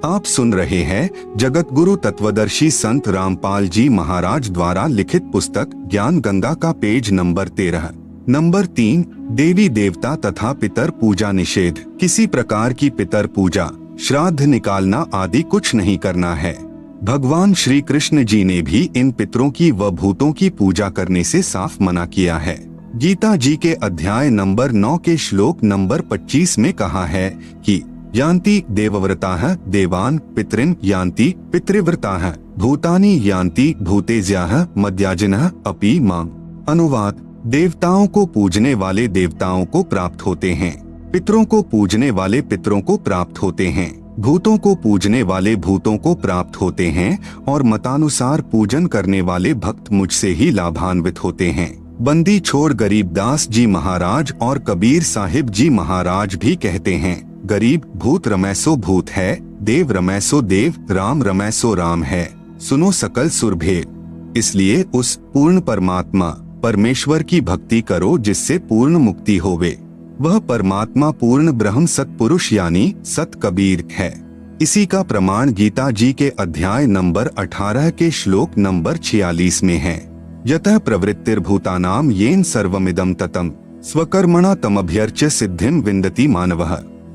आप सुन रहे हैं जगत गुरु तत्वदर्शी संत रामपाल जी महाराज द्वारा लिखित पुस्तक ज्ञान गंगा का पेज नंबर 13 नंबर 3 देवी देवता तथा पितर पूजा निषेध। किसी प्रकार की पितर पूजा, श्राद्ध निकालना आदि कुछ नहीं करना है। भगवान श्री कृष्ण जी ने भी इन पितरों की व भूतों की पूजा करने से साफ मना किया है। गीता जी के अध्याय नंबर 9 के श्लोक नंबर 25 में कहा है कि यान्ति देवव्रताः देवान् पितॄन् यान्ति पितृव्रताः भूतानि यान्ति भूतेज्याः मद्याजिनः अपि माम्। अनुवाद। देवताओं को पूजने वाले देवताओं को प्राप्त होते हैं, पितरों को पूजने वाले पितरों को प्राप्त होते हैं, भूतों को पूजने वाले भूतों को प्राप्त होते हैं और मतानुसार पूजन करने वाले भक्त मुझसे ही लाभान्वित होते हैं। बंदी छोड़ गरीबदास जी महाराज और कबीर साहिब जी महाराज भी कहते हैं, गरीब भूत रमैसो भूत है, देव रमैसो देव, राम रमैसो राम है, सुनो सकल सुरभेद। इसलिए उस पूर्ण परमात्मा परमेश्वर की भक्ति करो जिससे पूर्ण मुक्ति होवे। वह परमात्मा पूर्ण ब्रह्म सतपुरुष यानी सत कबीर है। इसी का प्रमाण गीता जी के अध्याय नंबर 18 के श्लोक नंबर 46 में है। यतः प्रवृत्तिर्भूतानाम येन सर्वमिदं ततम् स्वकर्मणा तमभ्यर्च्य सिद्धिं विन्दति मानवः।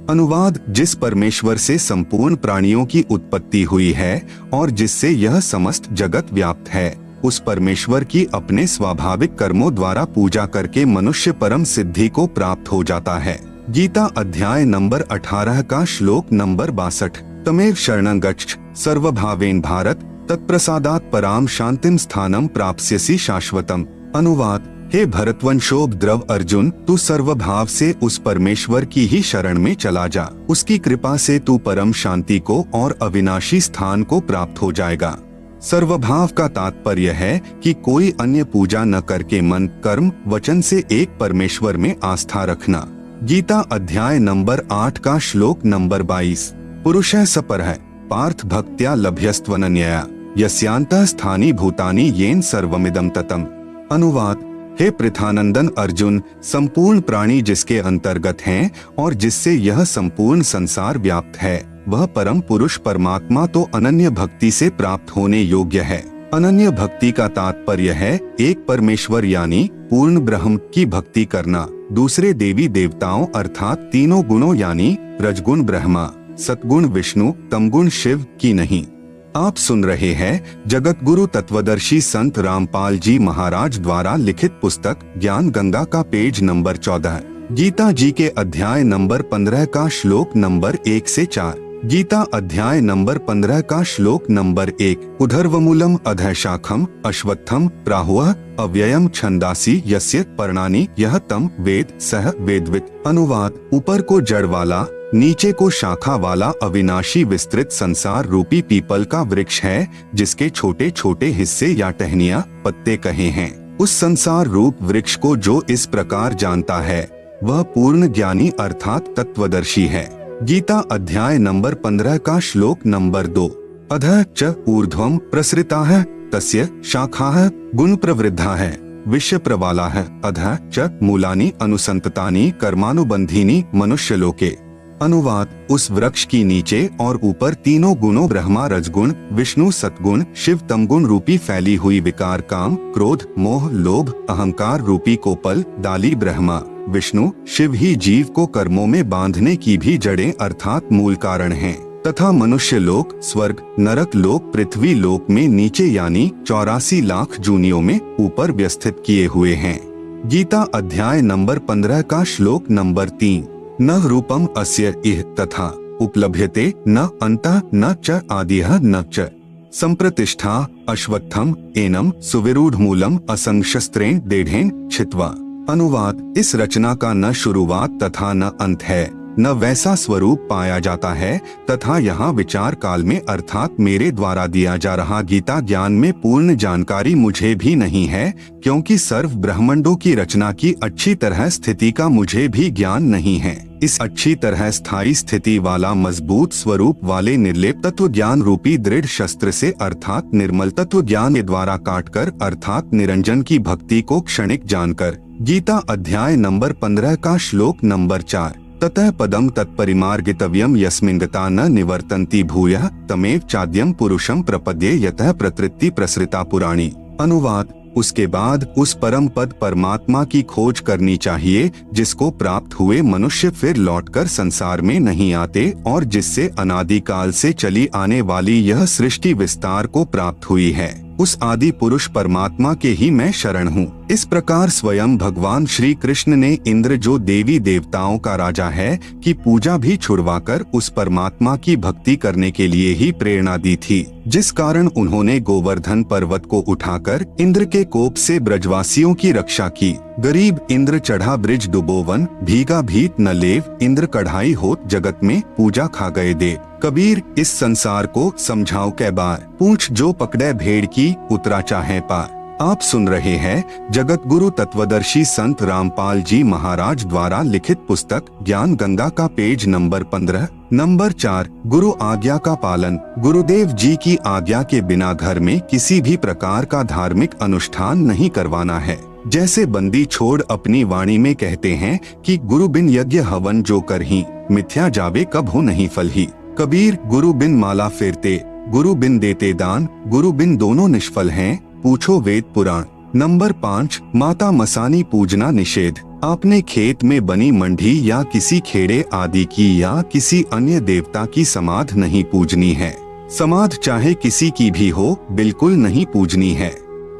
अनुवाद, जिस परमेश्वर से संपूर्ण प्राणियों की उत्पत्ति हुई है और जिससे यह समस्त जगत व्याप्त है, उस परमेश्वर की अपने स्वाभाविक कर्मों द्वारा पूजा करके मनुष्य परम सिद्धि को प्राप्त हो जाता है। गीता अध्याय नंबर 18 का श्लोक नंबर 62। तमेव शरणं गच्छ सर्वभावेन भारत तत्प्रसादात् पराम शांतिम स्थानम प्राप्स्यसि शाश्वतम। अनुवाद, हे भरतवंशोभ द्रव अर्जुन, तू सर्वभाव से उस परमेश्वर की ही शरण में चला जा। उसकी कृपा से तू परम शांति को और अविनाशी स्थान को प्राप्त हो जाएगा। सर्वभाव का तात्पर्य है कि कोई अन्य पूजा न करके मन, कर्म, वचन से एक परमेश्वर में आस्था रखना। गीता अध्याय नंबर 8 का श्लोक नंबर 22। पुरुषः सपरः पार्थ भक्त्या लभ्यस्त्वनन्यया यस्यान्तः स्थानि भूतानि येन सर्वमिदं ततम्। अनुवाद, हे पृथानंदन अर्जुन, संपूर्ण प्राणी जिसके अंतर्गत हैं और जिससे यह संपूर्ण संसार व्याप्त है, वह परम पुरुष परमात्मा तो अनन्य भक्ति से प्राप्त होने योग्य है। अनन्य भक्ति का तात्पर्य है एक परमेश्वर यानी पूर्ण ब्रह्म की भक्ति करना, दूसरे देवी देवताओं अर्थात तीनों गुणों यानी रजगुण ब्रह्मा, सतगुण विष्णु, तमगुण शिव की नहीं। आप सुन रहे हैं जगत गुरु तत्वदर्शी संत रामपाल जी महाराज द्वारा लिखित पुस्तक ज्ञान गंगा का पेज नंबर 14, गीता जी के अध्याय नंबर 15 का श्लोक नंबर 1 से 4। गीता अध्याय नंबर 15 का श्लोक नंबर 1। उधर्वमूलम अधः शाखम अश्वत्थम प्राहुः अव्ययम छंदासी यस्य पर्णानि यह तम वेद सह वेदवित्। अनुवाद, ऊपर को जड़ वाला, नीचे को शाखा वाला अविनाशी विस्तृत संसार रूपी पीपल का वृक्ष है, जिसके छोटे छोटे हिस्से या टहनियां, पत्ते कहे हैं। उस संसार रूप वृक्ष को जो इस प्रकार जानता है, वह पूर्ण ज्ञानी अर्थात तत्वदर्शी है। गीता अध्याय नंबर 15 का श्लोक नंबर 2। अधः च ऊर्ध्वं प्रसृताः तस्य शाखाः गुण प्रवृद्धाः विश्व प्रवालाः अधः च मूलानि अनुसंततानि कर्मानुबंधीनि मनुष्यलोके। अनुवाद, उस वृक्ष की नीचे और ऊपर तीनों गुणों ब्रह्मा रजगुण, विष्णु सतगुण, शिव तमगुण रूपी फैली हुई विकार काम, क्रोध, मोह, लोभ, अहंकार रूपी कोपल डाली ब्रह्मा विष्णु शिव ही जीव को कर्मों में बांधने की भी जड़ें अर्थात मूल कारण हैं, तथा मनुष्य लोक, स्वर्ग, नरक लोक, पृथ्वी लोक में नीचे यानी 84 लाख जूनियों में ऊपर व्यवस्थित किए हुए हैं। गीता अध्याय नंबर 15 का श्लोक नंबर 3। न रूपम अस्य इह तथा उपलभ्यते न अंतः न च आदिह न च संप्रतिष्ठा अश्वत्थम एनम सुविरूढ़ मूलम असंशस्त्रेण देढ़ेन छित्वा। अनुवाद, इस रचना का न शुरुआत तथा न अंत है, न वैसा स्वरूप पाया जाता है तथा यहाँ विचार काल में अर्थात मेरे द्वारा दिया जा रहा गीता ज्ञान में पूर्ण जानकारी मुझे भी नहीं है, क्योंकि सर्व ब्रह्मांडों की रचना की अच्छी तरह स्थिति का मुझे भी ज्ञान नहीं है। इस अच्छी तरह स्थायी स्थिति वाला मजबूत स्वरूप वाले निर्लेप तत्व ज्ञान रूपी दृढ़ शस्त्र से अर्थात निर्मल तत्व ज्ञान के द्वारा काटकर अर्थात निरंजन की भक्ति को क्षणिक जानकर गीता अध्याय नंबर 15 का श्लोक नंबर 4। ततः पदम तत्परिमार्गितव्यम यस्मिन् गता न निवर्तन्ति भूयः तमेव चाद्यम पुरुषम प्रपद्ये यतः प्रतृति प्रसृता पुराणी। अनुवाद, उसके बाद उस परम पद परमात्मा की खोज करनी चाहिए जिसको प्राप्त हुए मनुष्य फिर लौटकर संसार में नहीं आते और जिससे अनादिकाल से चली आने वाली यह सृष्टि विस्तार को प्राप्त हुई है। उस आदि पुरुष परमात्मा के ही मैं शरण हूँ। इस प्रकार स्वयं भगवान श्री कृष्ण ने इंद्र जो देवी देवताओं का राजा है की पूजा भी छुड़वाकर उस परमात्मा की भक्ति करने के लिए ही प्रेरणा दी थी, जिस कारण उन्होंने गोवर्धन पर्वत को उठाकर इंद्र के कोप से ब्रजवासियों की रक्षा की। गरीब इंद्र चढ़ा ब्रिज डुबोवन, भीगा भीत न लेव, इंद्र कढ़ाई होत जगत में पूजा खा गए दे। कबीर, इस संसार को समझाओ कै बार, पूछ जो पकड़े भेड़ की उतरा चाहे पार। आप सुन रहे हैं जगत गुरु तत्वदर्शी संत रामपाल जी महाराज द्वारा लिखित पुस्तक ज्ञान गंगा का पेज नंबर 15 नंबर 4। गुरु आज्ञा का पालन। गुरुदेव जी की आज्ञा के बिना घर में किसी भी प्रकार का धार्मिक अनुष्ठान नहीं करवाना है। जैसे बंदी छोड़ अपनी वाणी में कहते हैं कि गुरु बिन यज्ञ हवन जो करही, मिथ्या जावे कब हो नहीं फलही। कबीर गुरु बिन माला फेरते, गुरु बिन देते दान, गुरु बिन दोनों निष्फल हैं, पूछो वेद पुराण। नंबर 5, माता मसानी पूजना निषेध। आपने खेत में बनी मंडी या किसी खेड़े आदि की या किसी अन्य देवता की समाध नहीं पूजनी है। समाध चाहे किसी की भी हो, बिल्कुल नहीं पूजनी है।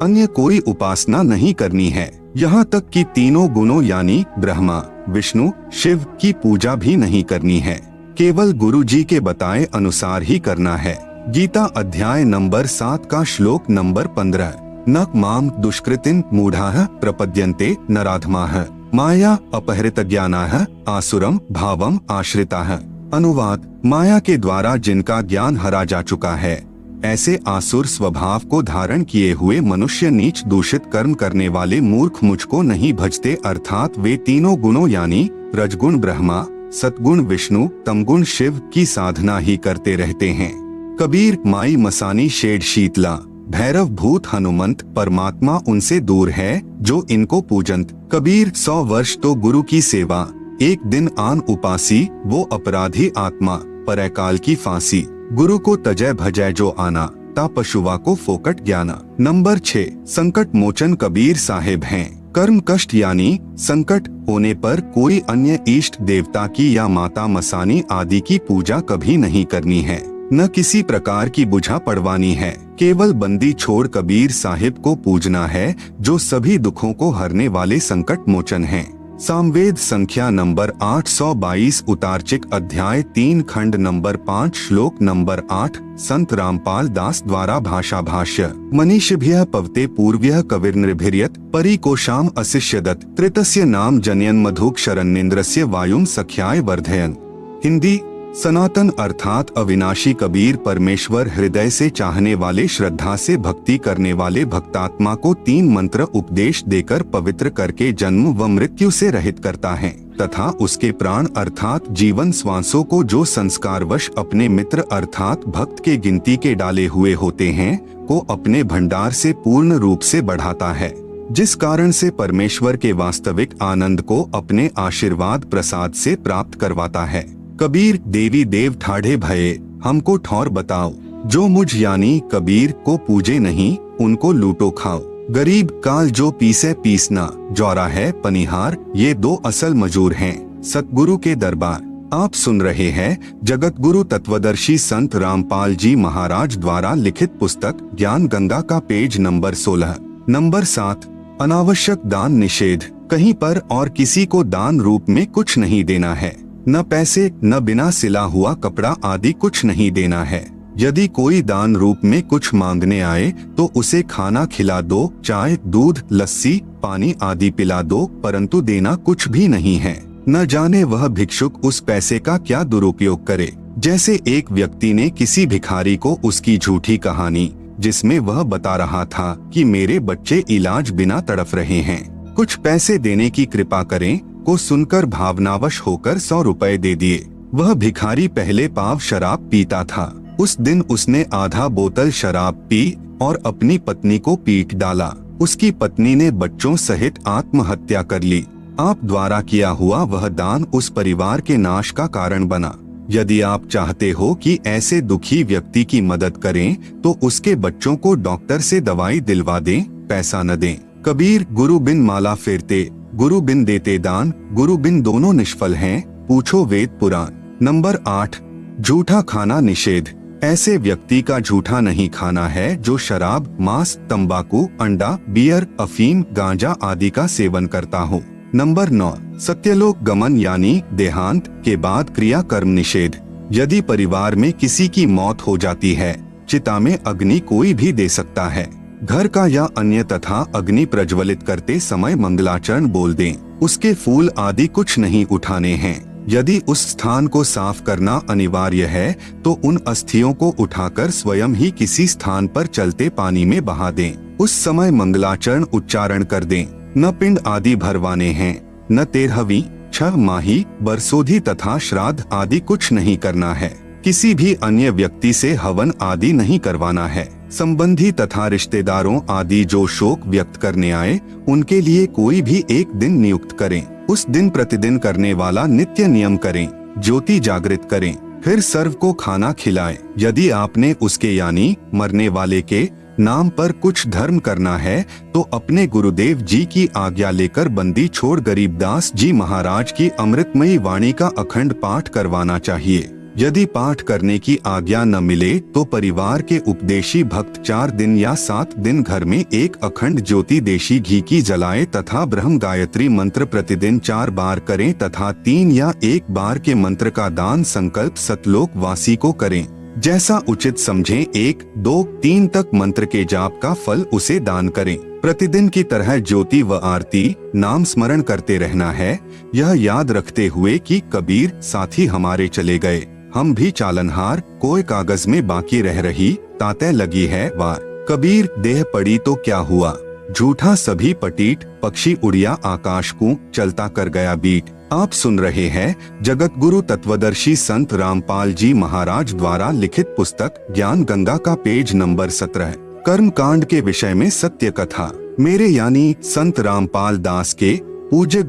अन्य कोई उपासना नहीं करनी है। यहाँ तक कि तीनों गुणों यानी ब्रह्मा, विष्णु, शिव की पूजा भी नहीं करनी है। केवल गुरु जी के बताए अनुसार ही करना है। गीता अध्याय नंबर 7 का श्लोक नंबर 15। न माम दुष्कृतिन मूढ़ाः प्रपद्यन्ते नराधमाः माया अपहृत ज्ञानाः आसुरम भावम आश्रिताः। अनुवाद, माया के द्वारा जिनका ज्ञान हरा जा चुका है, ऐसे आसुर स्वभाव को धारण किए हुए मनुष्य नीच दूषित कर्म करने वाले मूर्ख मुझको नहीं भजते, अर्थात वे तीनों गुणों यानी रजगुण ब्रह्मा, सतगुण विष्णु, तमगुण शिव की साधना ही करते रहते हैं। कबीर माई मसानी शेड शीतला, भैरव भूत हनुमंत, परमात्मा उनसे दूर है जो इनको पूजंत। कबीर 100 वर्ष तो गुरु की सेवा, एक दिन आन उपासी, वो अपराधी आत्मा, परकाल की फांसी। गुरु को तजय भजय जो आना, ता पशुवा को फोकट ज्ञाना। नंबर 6, संकट मोचन कबीर साहेब हैं। कर्म कष्ट यानी संकट होने पर कोई अन्य इष्ट देवता की या माता मसानी आदि की पूजा कभी नहीं करनी है, न किसी प्रकार की बुझा पड़वानी है। केवल बंदी छोड़ कबीर साहिब को पूजना है, जो सभी दुखों को हरने वाले संकट मोचन हैं। सामवेद संख्या नंबर 822 उतारचिक अध्याय 3 खंड नंबर 5 श्लोक नंबर 8। संत रामपाल दास द्वारा भाषा भाष्य। मनीषिभ्यः पवते पूर्व्यः कविर्नृभिर्यत् परिकोशाम अशिष्यदत् त्रितस्य नाम जनयन मधुक्षरन्नेन्द्रस्य वायुम सख्याय वर्धयन्। हिंदी, सनातन अर्थात अविनाशी कबीर परमेश्वर हृदय से चाहने वाले, श्रद्धा से भक्ति करने वाले भक्तात्मा को 3 मंत्र उपदेश देकर पवित्र करके जन्म व मृत्यु से रहित करता है, तथा उसके प्राण अर्थात जीवन श्वासों को जो संस्कारवश अपने मित्र अर्थात भक्त के गिनती के डाले हुए होते हैं, को अपने भंडार से पूर्ण रूप से बढ़ाता है, जिस कारण से परमेश्वर के वास्तविक आनंद को अपने आशीर्वाद प्रसाद से प्राप्त करवाता है। कबीर देवी देव ठाढ़े भये, हमको ठौर बताओ, जो मुझ यानी कबीर को पूजे नहीं, उनको लूटो खाओ। गरीब काल जो पीसे पीसना, जौरा है पनिहार, ये 2 असल मजूर हैं। सतगुरु के दरबार। आप सुन रहे हैं जगत गुरु तत्वदर्शी संत रामपाल जी महाराज द्वारा लिखित पुस्तक ज्ञान गंगा का पेज नंबर 16। नंबर 7, अनावश्यक दान निषेध। कहीं पर और किसी को दान रूप में कुछ नहीं देना है, न पैसे न बिना सिला हुआ कपड़ा आदि कुछ नहीं देना है। यदि कोई दान रूप में कुछ मांगने आए तो उसे खाना खिला दो, चाय दूध लस्सी पानी आदि पिला दो, परंतु देना कुछ भी नहीं है। न जाने वह भिक्षुक उस पैसे का क्या दुरुपयोग करे। जैसे एक व्यक्ति ने किसी भिखारी को उसकी झूठी कहानी, जिसमें वह बता रहा था कि मेरे बच्चे इलाज बिना तड़फ रहे हैं, कुछ पैसे देने की कृपा करें, को सुनकर भावनावश होकर 100 रुपए दे दिए। वह भिखारी पहले पाव शराब पीता था। उस दिन उसने आधा बोतल शराब पी और अपनी पत्नी को पीट डाला। उसकी पत्नी ने बच्चों सहित आत्महत्या कर ली। आप द्वारा किया हुआ वह दान उस परिवार के नाश का कारण बना। यदि आप चाहते हो कि ऐसे दुखी व्यक्ति की मदद करें, तो उसके बच्चों को डॉक्टर से दवाई दिलवा दें, पैसा न दें। कबीर गुरु बिन माला फेरते, गुरु बिन देते दान, गुरु बिन दोनों निष्फल हैं, पूछो वेद पुराण। नंबर 8, झूठा खाना निषेध। ऐसे व्यक्ति का झूठा नहीं खाना है जो शराब, मांस, तंबाकू, अंडा, बियर, अफीम, गांजा आदि का सेवन करता हो। नंबर 9, सत्यलोक गमन यानी देहांत के बाद क्रिया कर्म निषेध। यदि परिवार में किसी की मौत हो जाती है, चिता में अग्नि कोई भी दे सकता है। घर का या अन्य तथा अग्नि प्रज्वलित करते समय मंगलाचरण बोल दें। उसके फूल आदि कुछ नहीं उठाने हैं। यदि उस स्थान को साफ करना अनिवार्य है तो उन अस्थियों को उठाकर स्वयं ही किसी स्थान पर चलते पानी में बहा दें। उस समय मंगलाचरण उच्चारण कर दें। न पिंड आदि भरवाने हैं, न 13वीं, 6 माही, बरसोधी तथा श्राद्ध आदि कुछ नहीं करना है। किसी भी अन्य व्यक्ति से हवन आदि नहीं करवाना है। संबंधी तथा रिश्तेदारों आदि जो शोक व्यक्त करने आए, उनके लिए कोई भी एक दिन नियुक्त करें। उस दिन प्रतिदिन करने वाला नित्य नियम करें। ज्योति जागृत करें। फिर सर्व को खाना खिलाएं। यदि आपने उसके यानी मरने वाले के नाम पर कुछ धर्म करना है तो अपने गुरुदेव जी की आज्ञा लेकर बंदी छोड़ गरीबदास जी महाराज की अमृतमयी वाणी का अखंड पाठ करवाना चाहिए। यदि पाठ करने की आज्ञा न मिले तो परिवार के उपदेशी भक्त 4 दिन या 7 दिन घर में एक अखंड ज्योति देशी घी की जलाए तथा ब्रह्म गायत्री मंत्र प्रतिदिन 4 बार करें तथा 3 या 1 बार के मंत्र का दान संकल्प सतलोक वासी को करें। जैसा उचित समझें 1, 2, 3 तक मंत्र के जाप का फल उसे दान करें। प्रतिदिन की तरह ज्योति व आरती नाम स्मरण करते रहना है, यह याद रखते हुए कि कबीर साथी हमारे चले गए, हम भी चालनहार, कोई कागज में बाकी रह रही, ताते लगी है वार। कबीर देह पड़ी तो क्या हुआ, झूठा सभी पटीट, पक्षी उड़िया आकाश को चलता कर गया बीट। आप सुन रहे हैं जगत गुरु तत्वदर्शी संत रामपाल जी महाराज द्वारा लिखित पुस्तक ज्ञान गंगा का पेज नंबर 17 कर्म कांड के विषय में सत्य कथा। मेरे यानी संत रामपाल दास के पूज्य